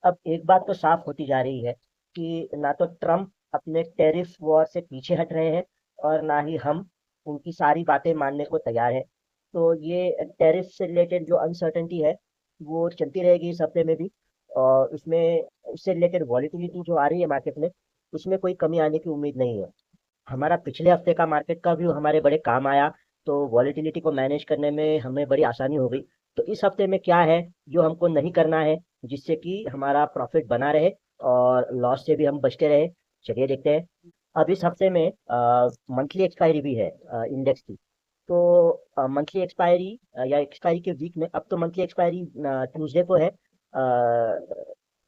अब एक बात तो साफ होती जा रही है कि ना तो ट्रम्प अपने टैरिफ वॉर से पीछे हट रहे हैं और ना ही हम उनकी सारी बातें मानने को तैयार है। तो ये टैरिफ से रिलेटेड जो अनसर्टेनिटी है वो चलती रहेगी इस हफ्ते में भी। और उसमें उससे रिलेटेड वॉलिटिलिटी जो आ रही है मार्केट में, उसमें कोई कमी आने की उम्मीद नहीं है। हमारा पिछले हफ्ते का मार्केट का व्यू हमारे बड़े काम आया। तो वॉलेटिलिटी को मैनेज करने में हमें बड़ी आसानी हो गई। तो इस हफ्ते में क्या है जो हमको नहीं करना है, जिससे कि हमारा प्रॉफिट बना रहे और लॉस से भी हम बचते रहे। चलिए देखते हैं। अब इस हफ्ते में मंथली एक्सपायरी भी है इंडेक्स की। तो मंथली एक्सपायरी या एक्सपायरी के वीक में, अब तो मंथली एक्सपायरी ट्यूसडे को है।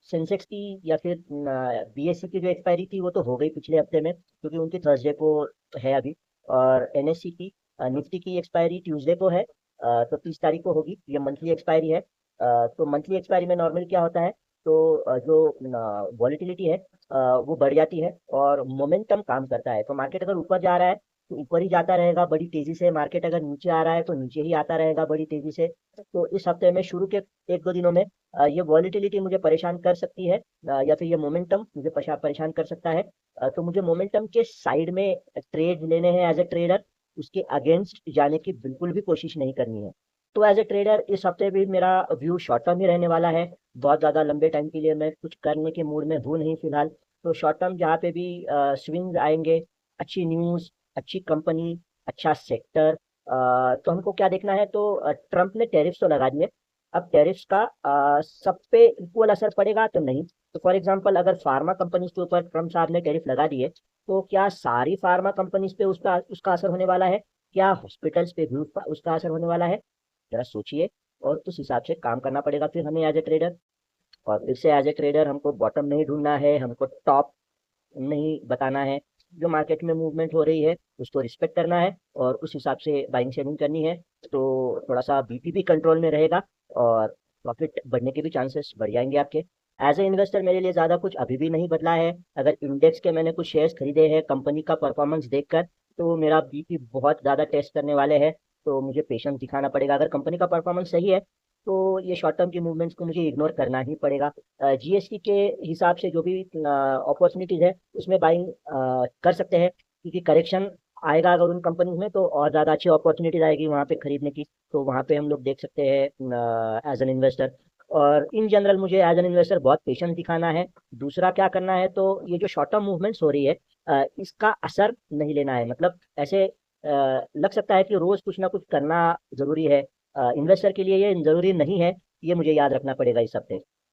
सेंसेक्स की या फिर बीएससी की जो एक्सपायरी थी वो तो हो गई पिछले हफ्ते में, क्योंकि उनकी थर्सडे को है अभी। और एनएससी की, निफ्टी की एक्सपायरी ट्यूसडे को है। तो 30 तारीख को होगी। ये मंथली एक्सपायरी है। तो मंथली एक्सपायरी में नॉर्मल क्या होता है, तो जो वॉलिटिलिटी है वो बढ़ जाती है और मोमेंटम काम करता है। तो मार्केट अगर ऊपर जा रहा है तो ऊपर ही जाता रहेगा बड़ी तेजी से, मार्केट अगर नीचे आ रहा है तो नीचे ही आता रहेगा बड़ी तेजी से। तो इस हफ्ते में शुरू के एक दो दिनों में ये वॉलिटिलिटी मुझे परेशान कर सकती है, या फिर ये मोमेंटम मुझे परेशान कर सकता है। तो मुझे मोमेंटम के साइड में ट्रेड लेने हैं एज ए ट्रेडर। उसके अगेंस्ट जाने की बिल्कुल भी कोशिश नहीं करनी है। तो एज ए ट्रेडर इस हफ्ते भी मेरा व्यू शॉर्ट टर्म ही रहने वाला है। बहुत ज़्यादा लंबे टाइम के लिए मैं कुछ करने के मूड में हूँ नहीं फिलहाल। तो शॉर्ट टर्म जहाँ पे भी स्विंग आएंगे, अच्छी न्यूज़, अच्छी कंपनी, अच्छा सेक्टर, तो हमको क्या देखना है। तो ट्रम्प ने टैरिफ्स तो लगा दिए। अब टैरिफ्स का सब पे इक्वल असर पड़ेगा तो नहीं। तो फॉर एग्जांपल अगर फार्मा कंपनीज के ऊपर ट्रम्प साहब ने टैरिफ लगा दिए, तो क्या सारी फार्मा कंपनीज पे उसका उसका असर होने वाला है? क्या हॉस्पिटल्स पे भी उसका असर होने वाला है? जरा सोचिए। और उस हिसाब से काम करना पड़ेगा फिर हमें एज ए ट्रेडर। और फिर से एज ए ट्रेडर हमको बॉटम नहीं ढूंढना है, हमको टॉप नहीं बताना है। जो मार्केट में मूवमेंट हो रही है उसको रिस्पेक्ट करना है और उस हिसाब से बाइंग सेलिंग करनी है। तो थोड़ा सा बीपी भी कंट्रोल में रहेगा और प्रॉफिट बढ़ने के भी चांसेस बढ़ जाएंगे आपके। एज ए इन्वेस्टर मेरे लिए ज़्यादा कुछ अभी भी नहीं बदला है। अगर इंडेक्स के मैंने कुछ शेयर्स खरीदे हैं कंपनी का परफॉर्मेंस देखकर, तो मेरा बीपी बहुत ज़्यादा टेस्ट करने वाले हैं। तो मुझे पेशेंस दिखाना पड़ेगा। अगर कंपनी का परफॉर्मेंस सही है तो ये शॉर्ट टर्म की मूवमेंट्स को मुझे इग्नोर करना ही पड़ेगा। जीएसटी के हिसाब से जो भी अपॉर्चुनिटीज है उसमें बाइंग कर सकते हैं, क्योंकि करेक्शन आएगा अगर उन कंपनीज में तो और ज़्यादा अच्छी अपॉर्चुनिटीज आएगी वहाँ पे खरीदने की। तो वहाँ पे हम लोग देख सकते हैं एज एन इन्वेस्टर। और इन जनरल मुझे एज एन इन्वेस्टर बहुत पेशेंस दिखाना है। दूसरा क्या करना है, तो ये जो शॉर्ट टर्म मूवमेंट्स हो रही है इसका असर नहीं लेना है। मतलब ऐसे लग सकता है कि रोज कुछ ना कुछ करना जरूरी है। इन्वेस्टर के लिए ये जरूरी नहीं है। ये मुझे याद रखना पड़ेगा इस हफ्ते।